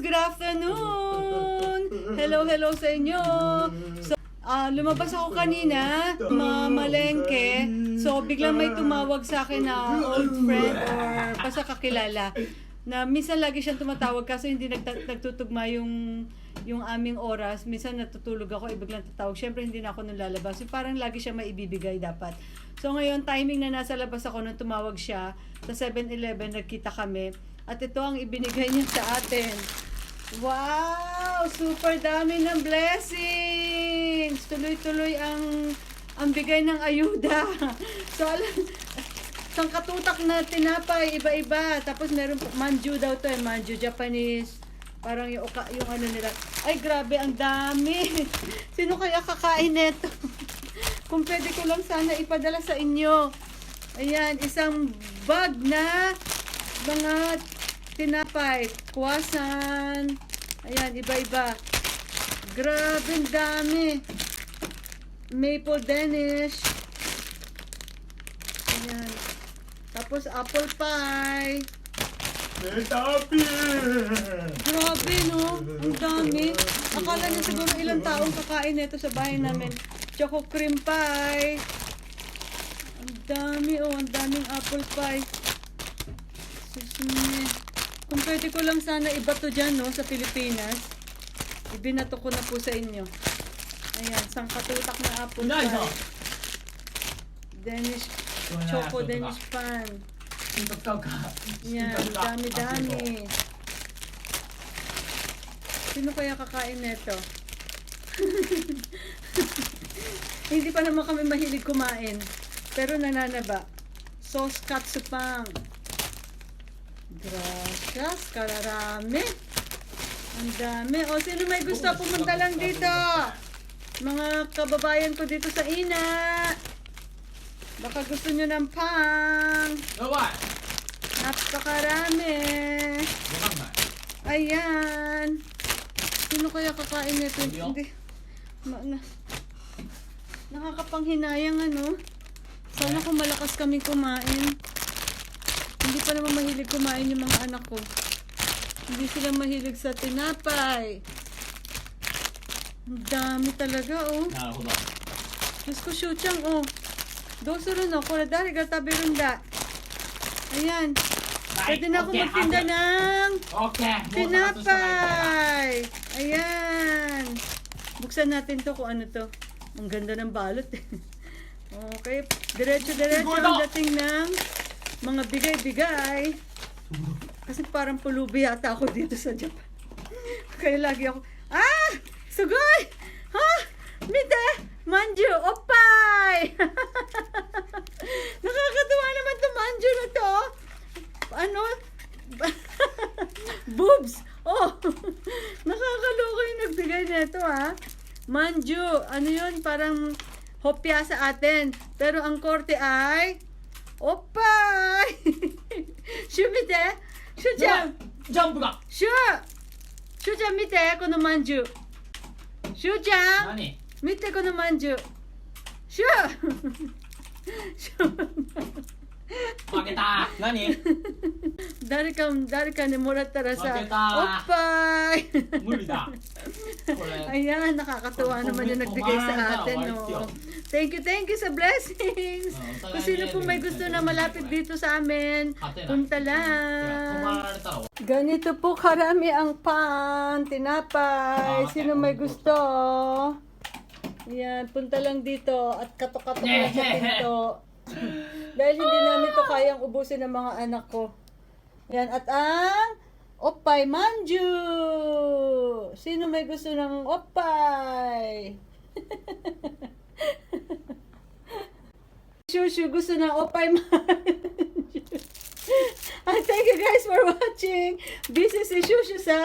good afternoon! Hello, hello sa inyo! So, lumabas ako kanina, mamalengke. So, biglang may tumawag sa akin na old friend or basta kakilala. Na minsan lagi siyang tumatawag kasi hindi nagtutugma yung aming oras. Minsan natutulog ako, biglang tatawag. Siyempre, hindi na ako nung lalabas. So, parang lagi siya maibibigay dapat. So, ngayon, timing na nasa labas ako nung tumawag siya. Sa 7-Eleven, nagkita kami. At ito ang ibinigay niya sa atin. Wow! Super dami ng blessings! Tuloy-tuloy ang bigay ng ayuda. So, isang katutak na tinapay, iba-iba. Tapos meron manju daw to manju, Japanese. Parang yung ano nila. Ay, grabe, ang dami. Sino kaya kakain nito? Kung pwede ko lang sana ipadala sa inyo. Ayan, isang bag na mga tinapay, croissant, ayan, iba-iba. Grabe, ang dami. Maple Danish. Ayan. Tapos apple pie. Tapi! Grabe, no? Ang dami. Akala niya siguro ilang taong kakain nito sa bahay namin. Choco cream pie. Ang dami, oh. Ang daming apple pie. Susunod. Kung pwede ko lang sana ibato dyan, no, sa Pilipinas. Ibinato ko na po sa inyo. Ayan, sangkatutak na apple pie. Danish, choco Danish pan. Yan, dami-dami. Sino kaya kakain neto? Hindi pa naman kami mahilig kumain. Pero nananaba. Sauce katsupang. Gracias, kararami. Ang dami. O, sino may gusto pumunta lang dito? Mga kababayan ko dito sa Ina. Baka gusto nyo ng pang. Napakarami. Ayan. Sino kaya kakain nito? Hindi. Nakakapanghinayang ano. Sana kung malakas kami kumain. Hindi pa naman mahilig kumain yung mga anak ko. Hindi sila mahilig sa tinapay. Ang dami talaga, oh. Diyos ko, Shuchang, oh. Dosoro no, kung nadari ka tabi runda. Ayan. Pwede na ako magtinda ng tinapay. Ayan. Buksan natin to kung ano to. Ang ganda ng balot. Okay. Diretso-diretso ang dating ng mga bigay-bigay. Kasi parang pulubi yata ako dito sa Japan. Kaya lagi ako, sugoi! Ha? Mite! Manju! Opay! Nakakatuwa naman to manju na to. Ano? Boobs! Oh! Nakakaloka yung nagbigay nito, ha? Manju! Ano yun? Parang hopya sa atin. Pero ang korte ay Opay! Shumite! Shuchan! Jump! Shu! Shuchan, mite! Kono manju! Shuchan! Mite, kono manju! Shu! Makita! Nani? Dari ka ni murattara sa Makita! Opay! Mulida! Ayan, nakakatuwa naman yung nagbigay sa atin, no? Thank you sa blessings. Kung sino po may gusto na malapit dito sa amin, punta lang. Ganito po karami ang pan, tinapay. Sino may gusto? Yan, punta lang dito at katok-katok lang sa pinto. Dahil hindi namin to kayang ubusin ng mga anak ko. Yan, at ang Opay Manju! Sino may gusto ng Opay? Shushu gusto ng Opay Manju. And thank you guys for watching. Busy si Shushu sa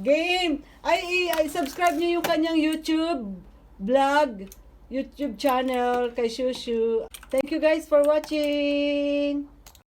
game. Ay, subscribe niyo yung kanyang YouTube vlog, YouTube channel kay Shushu. Thank you guys for watching.